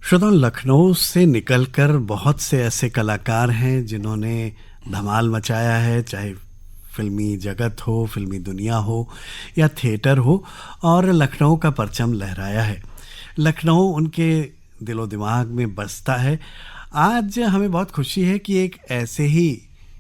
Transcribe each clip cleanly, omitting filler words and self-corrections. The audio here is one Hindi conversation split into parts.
श्रोताओं, लखनऊ से निकलकर बहुत से ऐसे कलाकार हैं जिन्होंने धमाल मचाया है, चाहे फिल्मी जगत हो, फिल्मी दुनिया हो या थिएटर हो, और लखनऊ का परचम लहराया है। लखनऊ उनके दिलो दिमाग में बसता है। आज हमें बहुत खुशी है कि एक ऐसे ही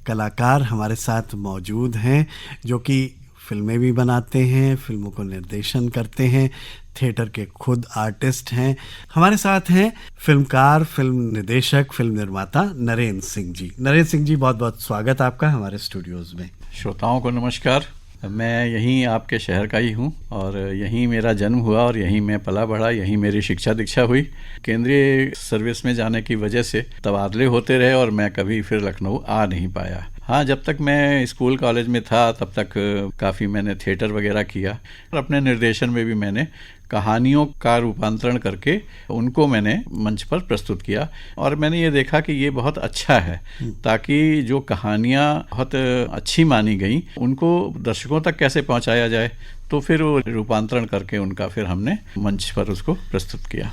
कलाकार हमारे साथ मौजूद हैं जो कि फिल्में भी बनाते हैं, फिल्मों को निर्देशन करते हैं, थिएटर के खुद आर्टिस्ट हैं। हमारे साथ हैं फिल्मकार, फिल्म निर्देशक, फिल्म निर्माता नरेंद्र सिंह जी। नरेंद्र सिंह जी, बहुत बहुत स्वागत आपका हमारे स्टूडियोज में। श्रोताओं को नमस्कार। मैं यहीं आपके शहर का ही हूँ और यहीं मेरा जन्म हुआ और यहीं मैं पला बढ़ा, यहीं मेरी शिक्षा दीक्षा हुई। केंद्रीय सर्विस में जाने की वजह से तबादले होते रहे और मैं कभी फिर लखनऊ आ नहीं पाया। हाँ, जब तक मैं स्कूल कॉलेज में था तब तक काफ़ी मैंने थिएटर वगैरह किया और अपने निर्देशन में भी मैंने कहानियों का रूपांतरण करके उनको मैंने मंच पर प्रस्तुत किया और मैंने ये देखा कि ये बहुत अच्छा है, ताकि जो कहानियाँ बहुत अच्छी मानी गई उनको दर्शकों तक कैसे पहुंचाया जाए। तो फिर वो रूपांतरण करके उनका फिर हमने मंच पर उसको प्रस्तुत किया।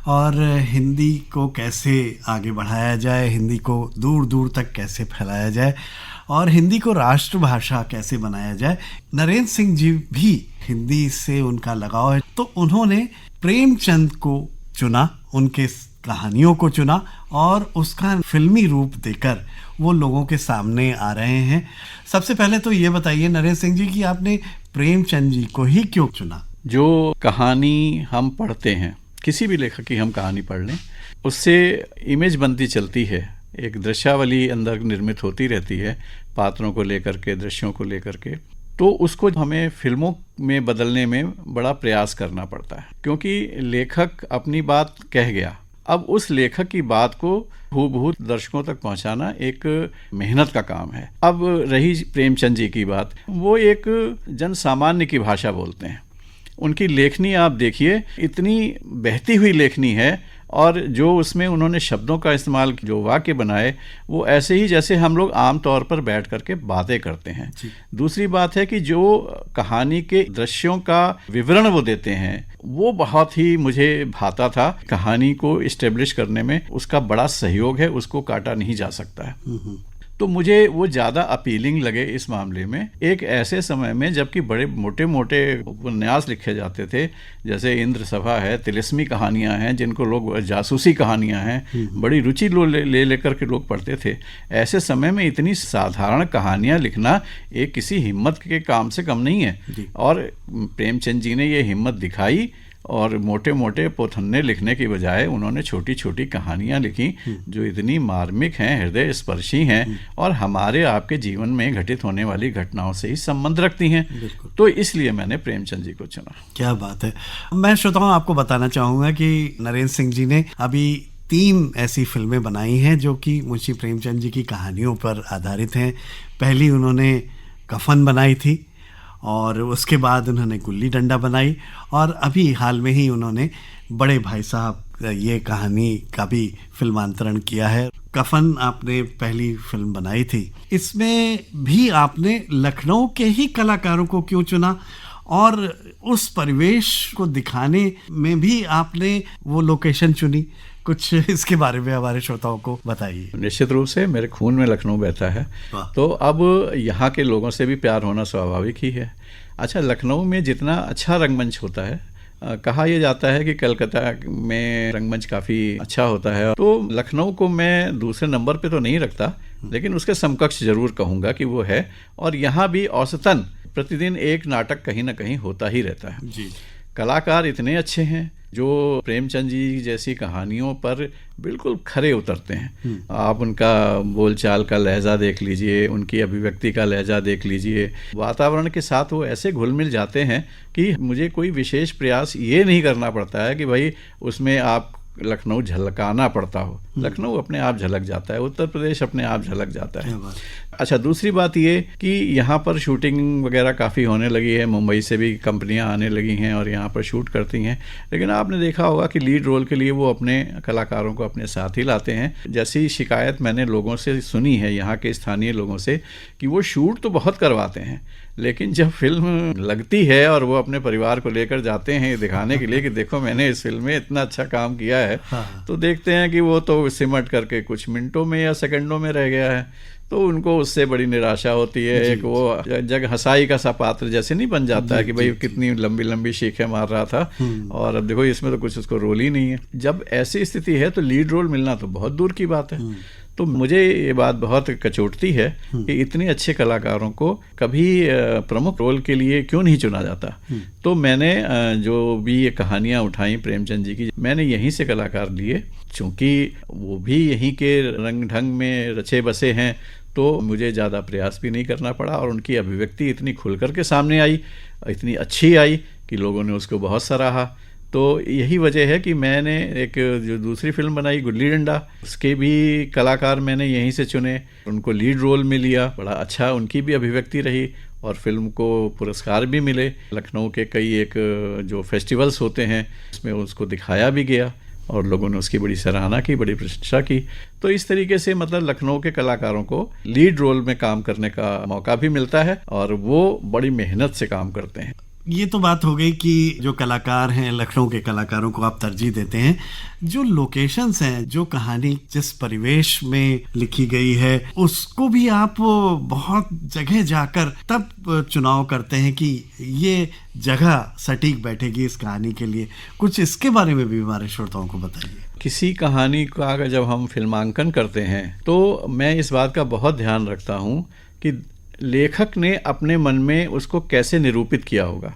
और हिंदी को कैसे आगे बढ़ाया जाए, हिंदी को दूर दूर तक कैसे फैलाया जाए और हिंदी को राष्ट्रभाषा कैसे बनाया जाए। नरेंद्र सिंह जी भी हिंदी से उनका लगाव है, तो उन्होंने प्रेमचंद को चुना, उनके कहानियों को चुना और उसका फिल्मी रूप देकर वो लोगों के सामने आ रहे हैं। सबसे पहले तो ये बताइए नरेंद्र सिंह जी कि आपने प्रेमचंद जी को ही क्यों चुना? जो कहानी हम पढ़ते हैं, किसी भी लेखक की हम कहानी पढ़ लें, उससे इमेज बनती चलती है, एक दृश्यावली अंदर निर्मित होती रहती है, पात्रों को लेकर के, दृश्यों को लेकर के। तो उसको हमें फिल्मों में बदलने में बड़ा प्रयास करना पड़ता है, क्योंकि लेखक अपनी बात कह गया। अब उस लेखक की बात को हूबहू दर्शकों तक पहुंचाना एक मेहनत का काम है। अब रही प्रेमचंद जी की बात, वो एक जन सामान्य की भाषा बोलते हैं। उनकी लेखनी आप देखिए, इतनी बहती हुई लेखनी है और जो उसमें उन्होंने शब्दों का इस्तेमाल, जो वाक्य बनाए, वो ऐसे ही जैसे हम लोग आम तौर पर बैठ करके बातें करते हैं। दूसरी बात है कि जो कहानी के दृश्यों का विवरण वो देते हैं वो बहुत ही मुझे भाता था। कहानी को इस्टेब्लिश करने में उसका बड़ा सहयोग है, उसको काटा नहीं जा सकता है। तो मुझे वो ज़्यादा अपीलिंग लगे इस मामले में, एक ऐसे समय में जबकि बड़े मोटे मोटे उपन्यास लिखे जाते थे, जैसे इंद्र सभा है, तिलिस्मी कहानियां हैं जिनको लोग, जासूसी कहानियां हैं, बड़ी रुचि ले लेकर के लोग पढ़ते थे। ऐसे समय में इतनी साधारण कहानियां लिखना एक किसी हिम्मत के काम से कम नहीं है। और प्रेमचंद जी ने ये हिम्मत दिखाई और मोटे मोटे पोथन्ने लिखने की बजाय उन्होंने छोटी छोटी कहानियां लिखी जो इतनी मार्मिक हैं, हृदय स्पर्शी हैं और हमारे आपके जीवन में घटित होने वाली घटनाओं से ही संबंध रखती हैं। तो इसलिए मैंने प्रेमचंद जी को चुना। क्या बात है। मैं श्रोताओं आपको बताना चाहूँगा कि नरेंद्र सिंह जी ने अभी 3 ऐसी फिल्में बनाई हैं जो कि मुंशी प्रेमचंद जी की कहानियों पर आधारित हैं। पहली उन्होंने कफन बनाई थी और उसके बाद उन्होंने गुल्ली डंडा बनाई और अभी हाल में ही उन्होंने बड़े भाई साहब ये कहानी का भी फिल्मांतरण किया है। कफन आपने पहली फिल्म बनाई थी, इसमें भी आपने लखनऊ के ही कलाकारों को क्यों चुना और उस परिवेश को दिखाने में भी आपने वो लोकेशन चुनी? कुछ इसके बारे में हमारे श्रोताओं को बताइए। निश्चित रूप से मेरे खून में लखनऊ बहता है, तो अब यहाँ के लोगों से भी प्यार होना स्वाभाविक ही है। अच्छा, लखनऊ में जितना अच्छा रंगमंच होता है, कहा यह जाता है कि कलकत्ता में रंगमंच काफ़ी अच्छा होता है, तो लखनऊ को मैं दूसरे नंबर पे तो नहीं रखता, लेकिन उसके समकक्ष जरूर कहूँगा कि वो है। और यहाँ भी औसतन प्रतिदिन एक नाटक कहीं ना कहीं होता ही रहता है जी। कलाकार इतने अच्छे हैं जो प्रेमचंद जी जैसी कहानियों पर बिल्कुल खरे उतरते हैं। आप उनका बोलचाल का लहजा देख लीजिए, उनकी अभिव्यक्ति का लहजा देख लीजिए, वातावरण के साथ वो ऐसे घुल मिल जाते हैं कि मुझे कोई विशेष प्रयास ये नहीं करना पड़ता है कि भाई उसमें आप लखनऊ झलकाना पड़ता हो। लखनऊ अपने आप झलक जाता है, उत्तर प्रदेश अपने आप झलक जाता है। अच्छा, दूसरी बात ये कि यहाँ पर शूटिंग वगैरह काफ़ी होने लगी है, मुंबई से भी कंपनियाँ आने लगी हैं और यहाँ पर शूट करती हैं, लेकिन आपने देखा होगा कि लीड रोल के लिए वो अपने कलाकारों को अपने साथ ही लाते हैं। जैसी शिकायत मैंने लोगों से सुनी है, यहाँ के स्थानीय लोगों से, कि वो शूट तो बहुत करवाते हैं, लेकिन जब फिल्म लगती है और वो अपने परिवार को लेकर जाते हैं दिखाने के लिए कि देखो मैंने इस फिल्म में इतना अच्छा काम किया है, तो देखते हैं कि वो तो सिमट करके कुछ मिनटों में या सेकंडों में रह गया है, तो उनको उससे बड़ी निराशा होती है। एक वो जग हंसाई का सा पात्र जैसे नहीं बन जाता है कि भाई कितनी लंबी लंबी शीखें मार रहा था और अब देखो इसमें तो कुछ उसको रोल ही नहीं है। जब ऐसी स्थिति है तो लीड रोल मिलना तो बहुत दूर की बात है। तो मुझे ये बात बहुत कचोटती है कि इतने अच्छे कलाकारों को कभी प्रमुख रोल के लिए क्यों नहीं चुना जाता। तो मैंने जो भी ये कहानियाँ उठाई प्रेमचंद जी की, मैंने यहीं से कलाकार लिए, चूँकि वो भी यहीं के रंग ढंग में रचे बसे हैं, तो मुझे ज़्यादा प्रयास भी नहीं करना पड़ा और उनकी अभिव्यक्ति इतनी खुल कर के सामने आई, इतनी अच्छी आई कि लोगों ने उसको बहुत सराहा। तो यही वजह है कि मैंने एक जो दूसरी फिल्म बनाई गुल्ली डंडा, उसके भी कलाकार मैंने यहीं से चुने, उनको लीड रोल में लिया, बड़ा अच्छा उनकी भी अभिव्यक्ति रही और फिल्म को पुरस्कार भी मिले। लखनऊ के कई एक जो फेस्टिवल्स होते हैं उसमें उसको दिखाया भी गया और लोगों ने उसकी बड़ी सराहना की, बड़ी प्रशंसा की। तो इस तरीके से मतलब लखनऊ के कलाकारों को लीड रोल में काम करने का मौका भी मिलता है और वो बड़ी मेहनत से काम करते हैं। ये तो बात हो गई कि जो कलाकार हैं, लखनऊ के कलाकारों को आप तरजीह देते हैं। जो लोकेशंस हैं, जो कहानी जिस परिवेश में लिखी गई है, उसको भी आप बहुत जगह जाकर तब चुनाव करते हैं कि ये जगह सटीक बैठेगी इस कहानी के लिए। कुछ इसके बारे में भी हमारे श्रोताओं को बताइए। किसी कहानी का अगर जब हम फिल्मांकन करते हैं तो मैं इस बात का बहुत ध्यान रखता हूँ कि लेखक ने अपने मन में उसको कैसे निरूपित किया होगा,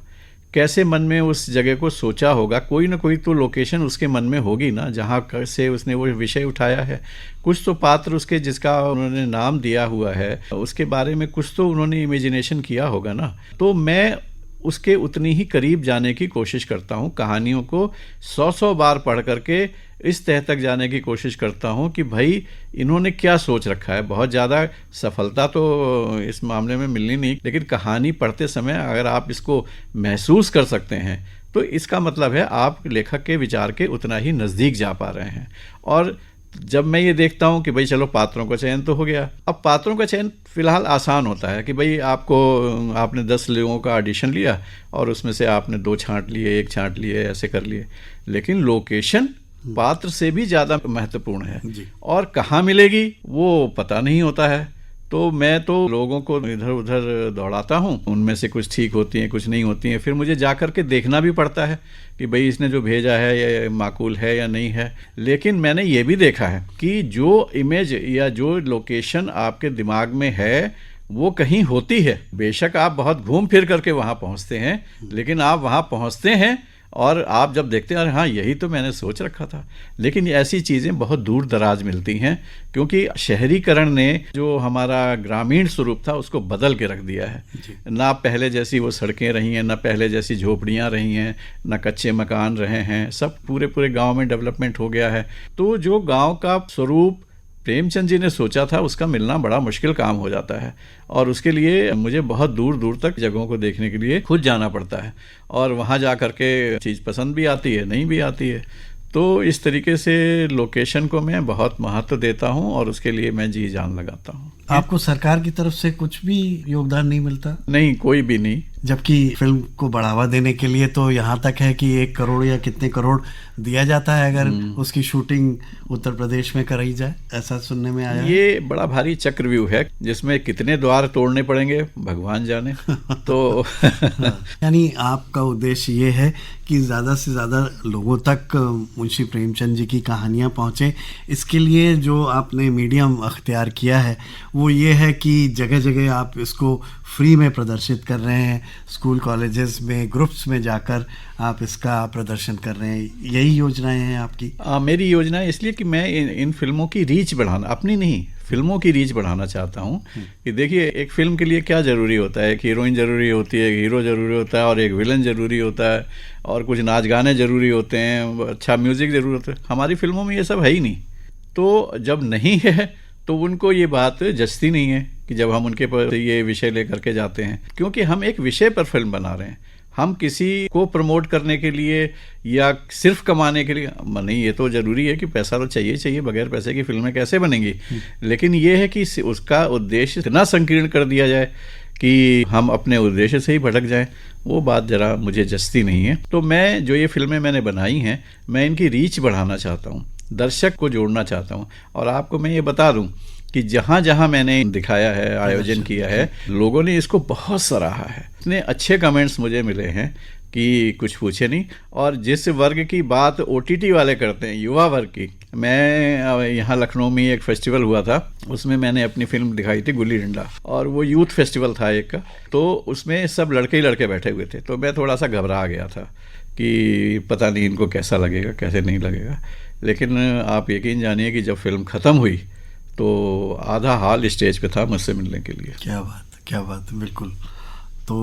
कैसे मन में उस जगह को सोचा होगा। कोई ना कोई तो लोकेशन उसके मन में होगी ना, जहाँ से उसने वो विषय उठाया है। कुछ तो पात्र उसके जिसका उन्होंने नाम दिया हुआ है, उसके बारे में कुछ तो उन्होंने इमेजिनेशन किया होगा ना। तो मैं उसके उतनी ही करीब जाने की कोशिश करता हूँ। कहानियों को 100 बार पढ़ करके इस तह तक जाने की कोशिश करता हूँ कि भाई इन्होंने क्या सोच रखा है। बहुत ज़्यादा सफलता तो इस मामले में मिलनी नहीं, लेकिन कहानी पढ़ते समय अगर आप इसको महसूस कर सकते हैं तो इसका मतलब है आप लेखक के विचार के उतना ही नज़दीक जा पा रहे हैं। और जब मैं ये देखता हूँ कि भाई चलो पात्रों का चयन तो हो गया, अब पात्रों का चयन फिलहाल आसान होता है कि भाई आपने 10 लोगों का ऑडिशन लिया और उसमें से आपने 2 छांट लिए, 1 छांट लिए, ऐसे कर लिए। लेकिन लोकेशन पात्र से भी ज़्यादा महत्वपूर्ण है और कहाँ मिलेगी वो पता नहीं होता है। तो मैं तो लोगों को इधर उधर दौड़ाता हूँ, उनमें से कुछ ठीक होती हैं, कुछ नहीं होती हैं। फिर मुझे जा कर के देखना भी पड़ता है कि भाई इसने जो भेजा है ये माकूल है या नहीं है। लेकिन मैंने ये भी देखा है कि जो इमेज या जो लोकेशन आपके दिमाग में है वो कहीं होती है। बेशक आप बहुत घूम फिर करके वहाँ पहुँचते हैं, लेकिन आप वहाँ पहुँचते हैं और आप जब देखते हैं अरे हाँ यही तो मैंने सोच रखा था। लेकिन ऐसी चीज़ें बहुत दूर दराज मिलती हैं, क्योंकि शहरीकरण ने जो हमारा ग्रामीण स्वरूप था उसको बदल के रख दिया है। ना पहले जैसी वो सड़कें रही हैं, ना पहले जैसी झोपड़ियाँ रही हैं, ना कच्चे मकान रहे हैं। सब पूरे गांव में डेवलपमेंट हो गया है। तो जो गांव का स्वरूप प्रेमचंद जी ने सोचा था उसका मिलना बड़ा मुश्किल काम हो जाता है और उसके लिए मुझे बहुत दूर दूर तक जगहों को देखने के लिए खुद जाना पड़ता है और वहाँ जा कर के चीज़ पसंद भी आती है, नहीं भी आती है। तो इस तरीके से लोकेशन को मैं बहुत महत्व देता हूँ और उसके लिए मैं जी जान लगाता हूँ। आपको सरकार की तरफ से कुछ भी योगदान नहीं मिलता? नहीं, कोई भी नहीं। जबकि फिल्म को बढ़ावा देने के लिए तो यहाँ तक है कि 1 करोड़ या कितने करोड़ दिया जाता है अगर उसकी शूटिंग उत्तर प्रदेश में कराई जाए, ऐसा सुनने में आया। ये बड़ा भारी चक्रव्यूह है जिसमें कितने द्वार तोड़ने पड़ेंगे भगवान जाने। तो यानी आपका उद्देश्य ये है कि ज़्यादा से ज़्यादा लोगों तक मुंशी प्रेमचंद जी की कहानियाँ पहुँचे। इसके लिए जो आपने मीडियम अख्तियार किया है वो ये है कि जगह जगह आप इसको फ्री में प्रदर्शित कर रहे हैं। स्कूल कॉलेजेस में ग्रुप्स में जाकर आप इसका प्रदर्शन कर रहे हैं। यही योजनाएं हैं आपकी? मेरी योजना है इसलिए कि मैं इन फिल्मों की रीच बढ़ाना, अपनी नहीं फिल्मों की रीच बढ़ाना चाहता हूँ। कि देखिए एक फिल्म के लिए क्या ज़रूरी होता है, एक हीरोइन ज़रूरी होती है, एक हीरो ज़रूरी होता है और एक विलन ज़रूरी होता है और कुछ नाच गाने ज़रूरी होते हैं, अच्छा म्यूज़िक ज़रूरी होता है। हमारी फिल्मों में ये सब है ही नहीं। तो जब नहीं है तो उनको ये बात जचती नहीं है कि जब हम उनके पर ये विषय लेकर के जाते हैं, क्योंकि हम एक विषय पर फिल्म बना रहे हैं। हम किसी को प्रमोट करने के लिए या सिर्फ कमाने के लिए नहीं, ये तो ज़रूरी है कि पैसा तो चाहिए चाहिए, बगैर पैसे की फिल्में कैसे बनेंगी। लेकिन ये है कि उसका उद्देश्य इतना संकीर्ण कर दिया जाए कि हम अपने उद्देश्य से ही भटक जाएं, वो बात ज़रा मुझे जचती नहीं है। तो मैं जो ये फिल्में मैंने बनाई हैं, मैं इनकी रीच बढ़ाना चाहता हूँ, दर्शक को जोड़ना चाहता हूँ। और आपको मैं ये बता दूँ कि जहाँ जहाँ मैंने दिखाया है, आयोजन किया है, लोगों ने इसको बहुत सराहा है। इतने अच्छे कमेंट्स मुझे मिले हैं कि कुछ पूछे नहीं। और जिस वर्ग की बात OTT वाले करते हैं, युवा वर्ग की, मैं यहाँ लखनऊ में एक फेस्टिवल हुआ था, उसमें मैंने अपनी फिल्म दिखाई थी गुल्ली डंडा, और वो यूथ फेस्टिवल था एक का। तो उसमें सब लड़के ही लड़के बैठे हुए थे, तो मैं थोड़ा सा घबरा गया था कि पता नहीं इनको कैसा लगेगा, कैसे नहीं लगेगा। लेकिन आप यकीन जानिए कि जब फिल्म ख़त्म हुई तो आधा हाल स्टेज पे था मुझसे मिलने के लिए। क्या बात, बिल्कुल। तो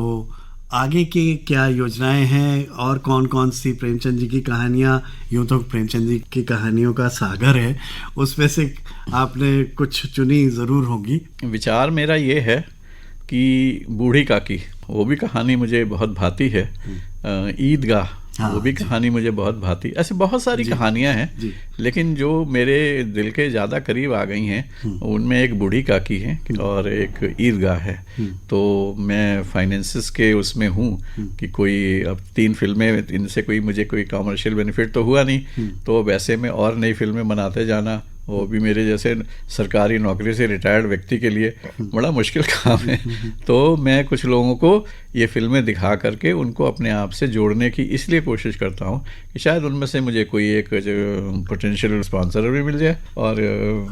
आगे की क्या योजनाएं हैं और कौन कौन सी प्रेमचंद जी की कहानियां, यूं तो प्रेमचंद जी की कहानियों का सागर है, उसमें से आपने कुछ चुनी ज़रूर होंगी? विचार मेरा ये है कि बूढ़ी काकी, वो भी कहानी मुझे बहुत भाती है। ईदगाह, वो भी कहानी मुझे बहुत भाती। ऐसे बहुत सारी कहानियां हैं, लेकिन जो मेरे दिल के ज़्यादा करीब आ गई हैं उनमें एक बूढ़ी काकी है और एक ईदगाह है। तो मैं फाइनेंसिस के उसमें हूँ कि कोई अब 3 फिल्में, इनसे कोई मुझे कोई कॉमर्शियल बेनिफिट तो हुआ नहीं, तो वैसे में और नई फिल्में बनाते जाना, वो भी मेरे जैसे सरकारी नौकरी से रिटायर्ड व्यक्ति के लिए बड़ा मुश्किल काम है। तो मैं कुछ लोगों को ये फिल्में दिखा करके उनको अपने आप से जोड़ने की इसलिए कोशिश करता हूँ कि शायद उनमें से मुझे कोई एक पोटेंशियल स्पॉन्सर भी मिल जाए और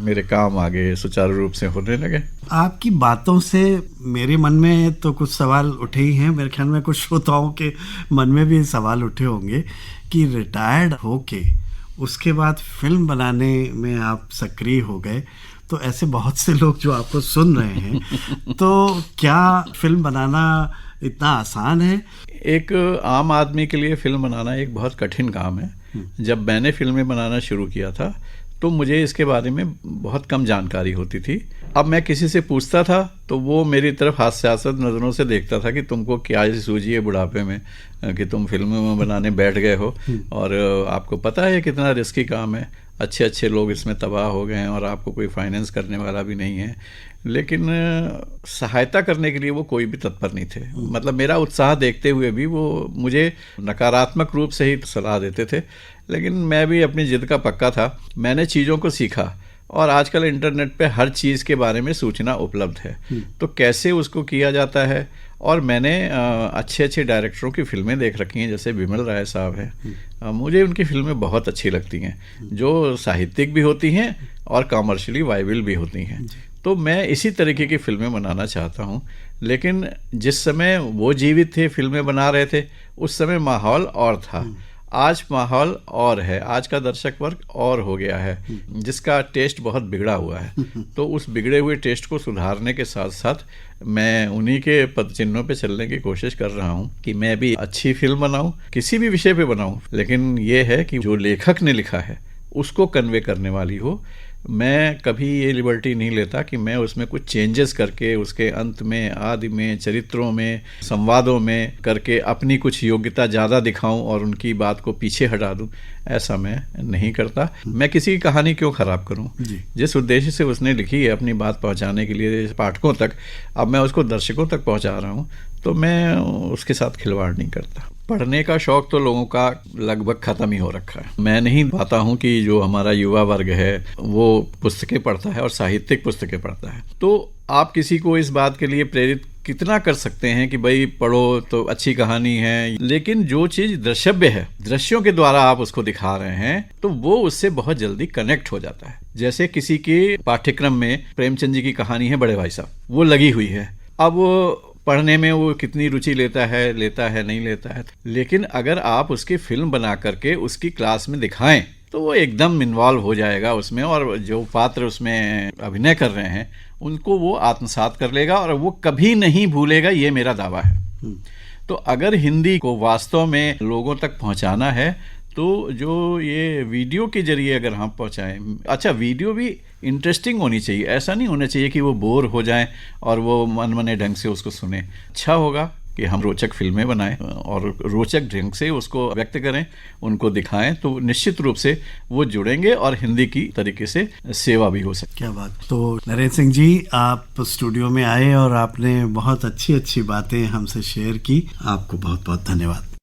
मेरे काम आगे सुचारू रूप से होने लगे। आपकी बातों से मेरे मन में तो कुछ सवाल उठे ही हैं, मेरे ख्याल में कुछ श्रोताओं के मन में भी सवाल उठे होंगे कि रिटायर्ड होके उसके बाद फिल्म बनाने में आप सक्रिय हो गए, तो ऐसे बहुत से लोग जो आपको सुन रहे हैं, तो क्या फिल्म बनाना इतना आसान है? एक आम आदमी के लिए फिल्म बनाना एक बहुत कठिन काम है। जब मैंने फिल्में बनाना शुरू किया था तो मुझे इसके बारे में बहुत कम जानकारी होती थी। अब मैं किसी से पूछता था तो वो मेरी तरफ हास्यास्पद नज़रों से देखता था कि तुमको क्या ऐसी सूझी है बुढ़ापे में कि तुम फिल्मों में बनाने बैठ गए हो, और आपको पता है कितना रिस्की काम है, अच्छे अच्छे लोग इसमें तबाह हो गए हैं और आपको कोई फाइनेंस करने वाला भी नहीं है। लेकिन सहायता करने के लिए वो कोई भी तत्पर नहीं थे। मतलब मेरा उत्साह देखते हुए भी वो मुझे नकारात्मक रूप से ही सलाह देते थे, लेकिन मैं भी अपनी जिद का पक्का था। मैंने चीज़ों को सीखा और आजकल इंटरनेट पे हर चीज़ के बारे में सूचना उपलब्ध है, तो कैसे उसको किया जाता है। और मैंने अच्छे अच्छे डायरेक्टरों की फिल्में देख रखी हैं, जैसे विमल राय साहब हैं। मुझे उनकी फिल्में बहुत अच्छी लगती हैं, जो साहित्यिक भी होती हैं और कॉमर्शियली वायबल भी होती हैं। तो मैं इसी तरीके की फिल्में बनाना चाहता हूँ। लेकिन जिस समय वो जीवित थे, फिल्में बना रहे थे, उस समय माहौल और था। आज माहौल और है, आज का दर्शक वर्ग और हो गया है, जिसका टेस्ट बहुत बिगड़ा हुआ है। तो उस बिगड़े हुए टेस्ट को सुधारने के साथ साथ मैं उन्हीं के पद चिन्हों पे चलने की कोशिश कर रहा हूँ कि मैं भी अच्छी फिल्म बनाऊँ, किसी भी विषय पे बनाऊँ, लेकिन ये है कि जो लेखक ने लिखा है उसको कन्वे करने वाली हो। मैं कभी ये लिबर्टी नहीं लेता कि मैं उसमें कुछ चेंजेस करके उसके अंत में, आदि में, चरित्रों में, संवादों में करके अपनी कुछ योग्यता ज़्यादा दिखाऊं और उनकी बात को पीछे हटा दूं। ऐसा मैं नहीं करता। मैं किसी की कहानी क्यों ख़राब करूं? जिस उद्देश्य से उसने लिखी है अपनी बात पहुंचाने के लिए पाठकों तक, अब मैं उसको दर्शकों तक पहुंचा रहा हूं, तो मैं उसके साथ खिलवाड़ नहीं करता। पढ़ने का शौक़ तो लोगों का लगभग ख़त्म ही हो रखा है। मैं नहीं पाता हूँ कि जो हमारा युवा वर्ग है वो पुस्तकें पढ़ता है और साहित्यिक पुस्तकें पढ़ता है। तो आप किसी को इस बात के लिए प्रेरित कितना कर सकते हैं कि भाई पढ़ो तो अच्छी कहानी है, लेकिन जो चीज़ दृश्यव्य है, दृश्यों के द्वारा आप उसको दिखा रहे हैं, तो वो उससे बहुत जल्दी कनेक्ट हो जाता है। जैसे किसी के पाठ्यक्रम में प्रेमचंद जी की कहानी है बड़े भाई साहब, वो लगी हुई है, अब पढ़ने में वो कितनी रुचि लेता है नहीं लेता है, लेकिन अगर आप उसकी फिल्म बना करके उसकी क्लास में दिखाएं तो वो एकदम इन्वॉल्व हो जाएगा उसमें, और जो पात्र उसमें अभिनय कर रहे हैं उनको वो आत्मसात कर लेगा और वो कभी नहीं भूलेगा, ये मेरा दावा है। तो अगर हिंदी को वास्तव में लोगों तक पहुंचाना है तो जो ये वीडियो के जरिए अगर हम पहुंचाएं, अच्छा वीडियो भी इंटरेस्टिंग होनी चाहिए, ऐसा नहीं होना चाहिए कि वो बोर हो जाएं और वो मन ढंग से उसको सुने। अच्छा होगा कि हम रोचक फिल्में बनाएं और रोचक ढंग से उसको व्यक्त करें, उनको दिखाएं, तो निश्चित रूप से वो जुड़ेंगे और हिंदी की तरीके से सेवा भी हो सकती। क्या बात। तो नरेंद्र सिंह जी, आप स्टूडियो में आए और आपने बहुत अच्छी अच्छी बातें हमसे शेयर की। आपको बहुत बहुत धन्यवाद।